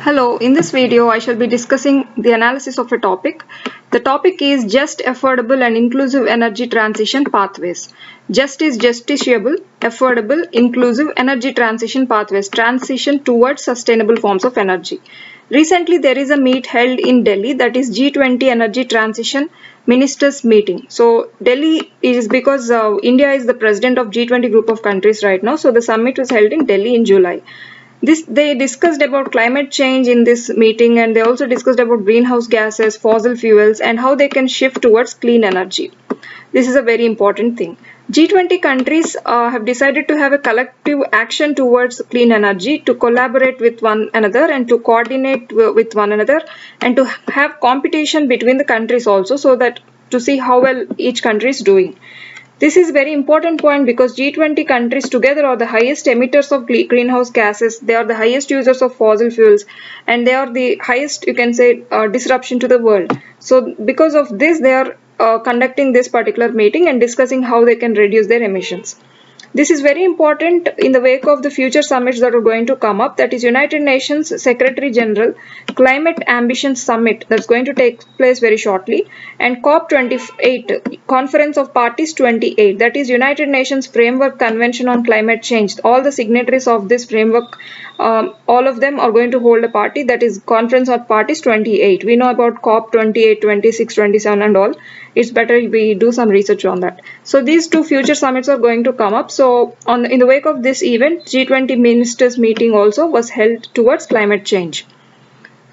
Hello, in this video I shall be discussing the analysis of a topic. The topic is just, affordable and inclusive energy transition pathways. Just is justiciable, affordable, inclusive energy transition pathways, transition towards sustainable forms of energy. Recently there is a meet held in Delhi, that is G20 Energy Transition Ministers meeting. So Delhi is because India is the president of G20 group of countries right now. So the summit was held in Delhi in July. They discussed about climate change in this meeting, and they also discussed about greenhouse gases, fossil fuels, and how they can shift towards clean energy. This is a very important thing. G20 countries have decided to have a collective action towards clean energy, to collaborate with one another and to coordinate with one another, and to have competition between the countries also, so that to see how well each country is doing. This is a very important point because G20 countries together are the highest emitters of greenhouse gases, they are the highest users of fossil fuels, and they are the highest, you can say, disruption to the world. So because of this, they are conducting this particular meeting and discussing how they can reduce their emissions. This is very important in the wake of the future summits that are going to come up, that is United Nations Secretary General Climate Ambition Summit that's going to take place very shortly, and COP28 Conference of Parties 28, that is United Nations Framework Convention on Climate Change. All the signatories of this framework, all of them are going to hold a party, that is Conference of Parties 28. We know about COP 28, 26, 27 and all. It's better we do some research on that. So these two future summits are going to come up. So in the wake of this event, G20 ministers meeting also was held towards climate change.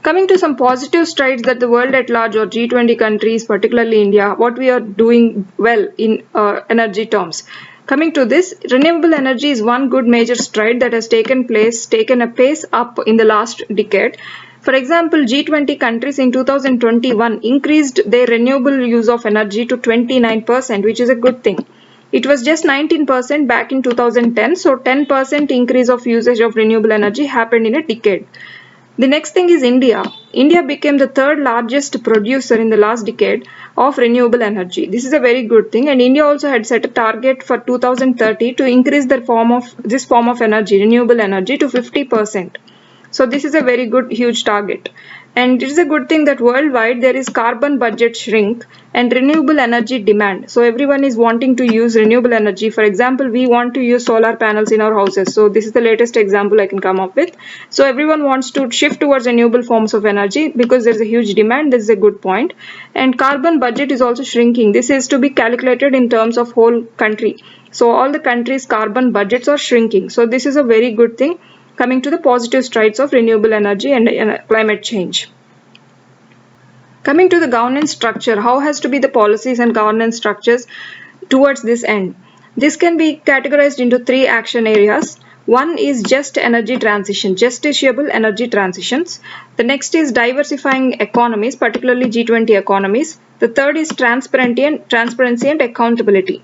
Coming to some positive strides that the world at large, or G20 countries, particularly India, what we are doing well in energy terms. Coming to this, renewable energy is one good major stride that has taken a pace up in the last decade. For example, G20 countries in 2021 increased their renewable use of energy to 29%, which is a good thing. It was just 19% back in 2010, so 10% increase of usage of renewable energy happened in a decade. The next thing is India. India became the third largest producer in the last decade of renewable energy. This is a very good thing, and India also had set a target for 2030 to increase this form of energy, renewable energy, to 50%. So this is a very good, huge target. And it is a good thing that worldwide there is carbon budget shrink and renewable energy demand. So everyone is wanting to use renewable energy. For example, we want to use solar panels in our houses. So this is the latest example I can come up with. So everyone wants to shift towards renewable forms of energy because there is a huge demand. This is a good point. And carbon budget is also shrinking. This is to be calculated in terms of whole country. So all the countries' carbon budgets are shrinking. So this is a very good thing, coming to the positive strides of renewable energy and climate change. Coming to the governance structure, how has to be the policies and governance structures towards this end? This can be categorized into three action areas. One is just energy transition, justiciable energy transitions. The next is diversifying economies, particularly G20 economies. The third is transparency and accountability.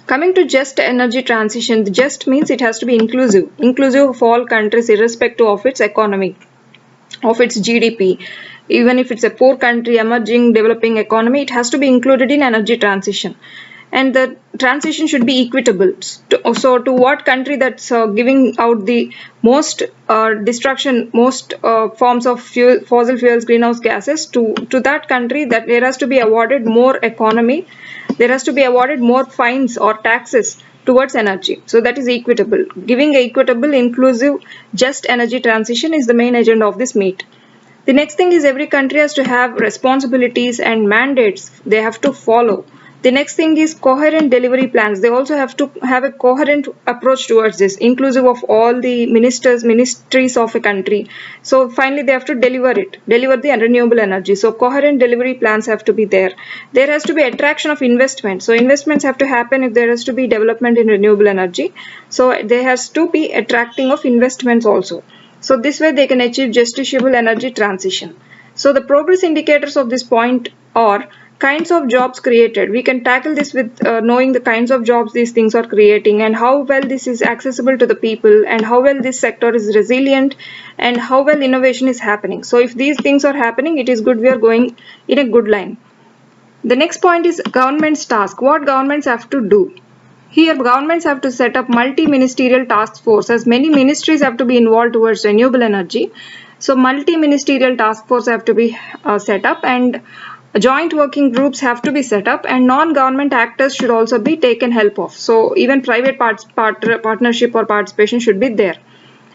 Coming to just energy transition, the just means it has to be inclusive of all countries irrespective of its economy, of its GDP. Even if it's a poor country, emerging, developing economy, it has to be included in energy transition. And the transition should be equitable. So to what country that's giving out the most destruction, most forms of fossil fuels, greenhouse gases, to that country, that there has to be awarded more economy, there has to be awarded more fines or taxes towards energy. So that is equitable. Giving equitable, inclusive, just energy transition is the main agenda of this meet. The next thing is every country has to have responsibilities and mandates they have to follow. The next thing is coherent delivery plans. They also have to have a coherent approach towards this, inclusive of all the ministries of a country. So finally they have to deliver the renewable energy. So coherent delivery plans have to be there. There has to be attraction of investment. So investments have to happen if there has to be development in renewable energy. So there has to be attracting of investments also. So this way they can achieve justiciable energy transition. So the progress indicators of this point are kinds of jobs created. We can tackle this with knowing the kinds of jobs these things are creating, and how well this is accessible to the people, and how well this sector is resilient, and how well innovation is happening. So if these things are happening, it is good we are going in a good line. The next point is government's task. What governments have to do? Here, governments have to set up multi-ministerial task force, as many ministries have to be involved towards renewable energy. So multi-ministerial task force have to be set up, and joint working groups have to be set up, and non-government actors should also be taken help of. So even private partnership or participation should be there.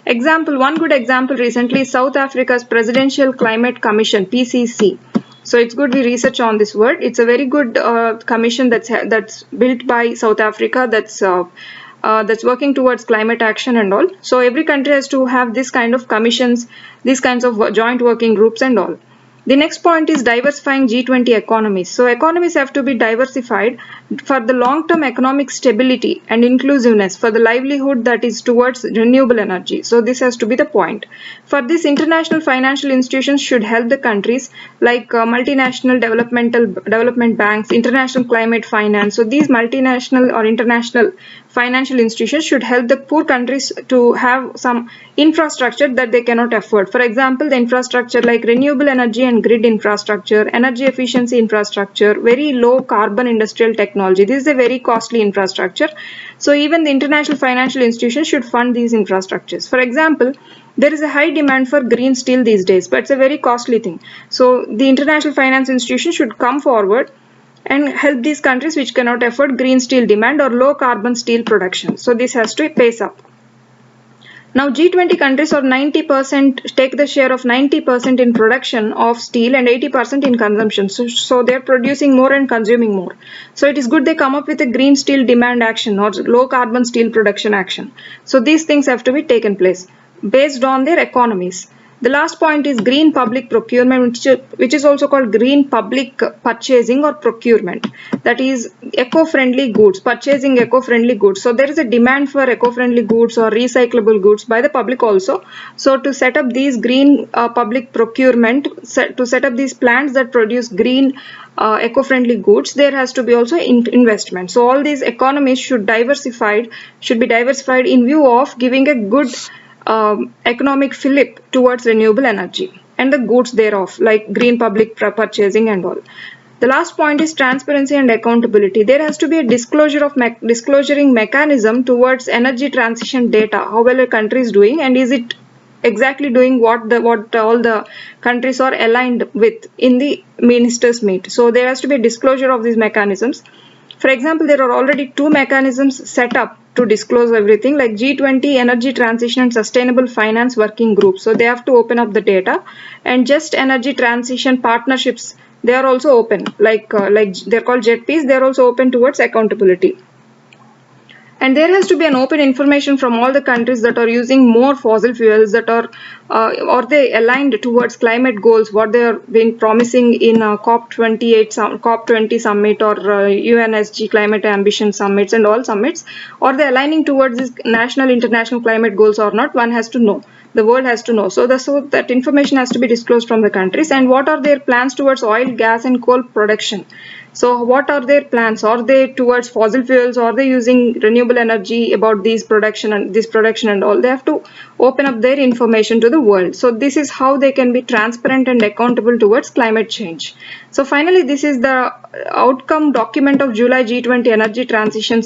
One good example recently is South Africa's Presidential Climate Commission, PCC. So it's good we research on this word. It's a very good commission that's built by South Africa, that's working towards climate action and all. So every country has to have this kind of commissions, these kinds of joint working groups and all. The next point is diversifying G20 economies. So economies have to be diversified for the long-term economic stability and inclusiveness, for the livelihood that is towards renewable energy. So this has to be the point. For this, international financial institutions should help the countries like multinational development banks, international climate finance. So these multinational or international financial institutions should help the poor countries to have some infrastructure that they cannot afford. For example, the infrastructure like renewable energy and grid infrastructure, energy efficiency infrastructure, very low carbon industrial technology. This is a very costly infrastructure. So even the international financial institutions should fund these infrastructures. For example, there is a high demand for green steel these days, but it's a very costly thing. So the international finance institutions should come forward and help these countries which cannot afford green steel demand or low carbon steel production. So this has to pace up. Now G20 countries are 90% take the share of 90% in production of steel and 80% in consumption. So they're producing more and consuming more. So it is good they come up with a green steel demand action or low carbon steel production action. So these things have to be taken place based on their economies. The last point is green public procurement, which is also called green public purchasing or procurement. That is eco-friendly goods, purchasing eco-friendly goods. So there is a demand for eco-friendly goods or recyclable goods by the public also. So to set up these green public procurement, to set up these plants that produce green eco-friendly goods, there has to be also investment. So all these economies should be diversified in view of giving a good economic flip towards renewable energy and the goods thereof, like green public purchasing and all. The last point is transparency and accountability. There has to be a disclosuring mechanism towards energy transition data, how well a country is doing, and is it exactly doing what all the countries are aligned with in the ministers meet. So there has to be a disclosure of these mechanisms. For example, there are already 2 mechanisms set up to disclose everything, like G20 Energy Transition and Sustainable Finance Working Group. So they have to open up the data, and Just Energy Transition Partnerships, they are also open, like they're called JETPs. They're also open towards accountability. And there has to be an open information from all the countries that are using more fossil fuels, that are or they aligned towards climate goals, what they are being promising in COP20 summit or UNSG climate ambition summits and all summits, or they aligning towards these national international climate goals or not. One has to know. The world has to know. So that information has to be disclosed from the countries, and what are their plans towards oil, gas and coal production. So what are their plans? Are they towards fossil fuels? Are they using renewable energy about this production and all? They have to open up their information to the world. So this is how they can be transparent and accountable towards climate change. So finally, this is the outcome document of July G20 Energy Transition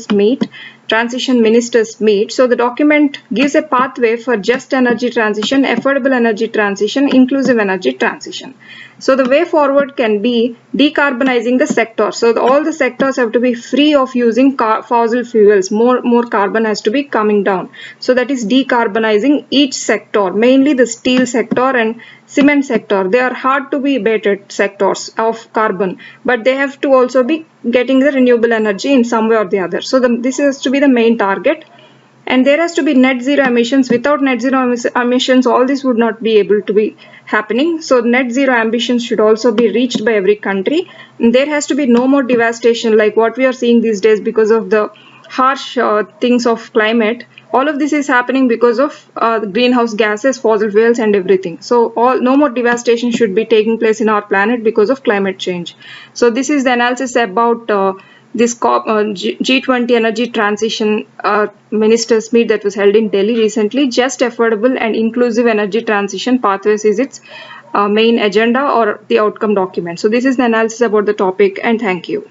Ministers Meet. So the document gives a pathway for just energy transition, affordable energy transition, inclusive energy transition. So the way forward can be decarbonizing the sector. So all the sectors have to be free of using fossil fuels. More carbon has to be coming down. So that is decarbonizing each sector, mainly the steel sector and cement sector. They are hard to be abated sectors of carbon, but they have to also be getting the renewable energy in some way or the other. So this has to be the main target. And there has to be net zero emissions. Without net zero emissions, all this would not be able to be happening. So net zero ambitions should also be reached by every country. And there has to be no more devastation like what we are seeing these days because of the harsh things of climate. All of this is happening because of greenhouse gases, fossil fuels and everything. So no more devastation should be taking place in our planet because of climate change. So this is the analysis about this G20 Energy Transition Ministers Meet that was held in Delhi recently. Just affordable and inclusive energy transition pathways is its main agenda or the outcome document. So this is the analysis about the topic, and thank you.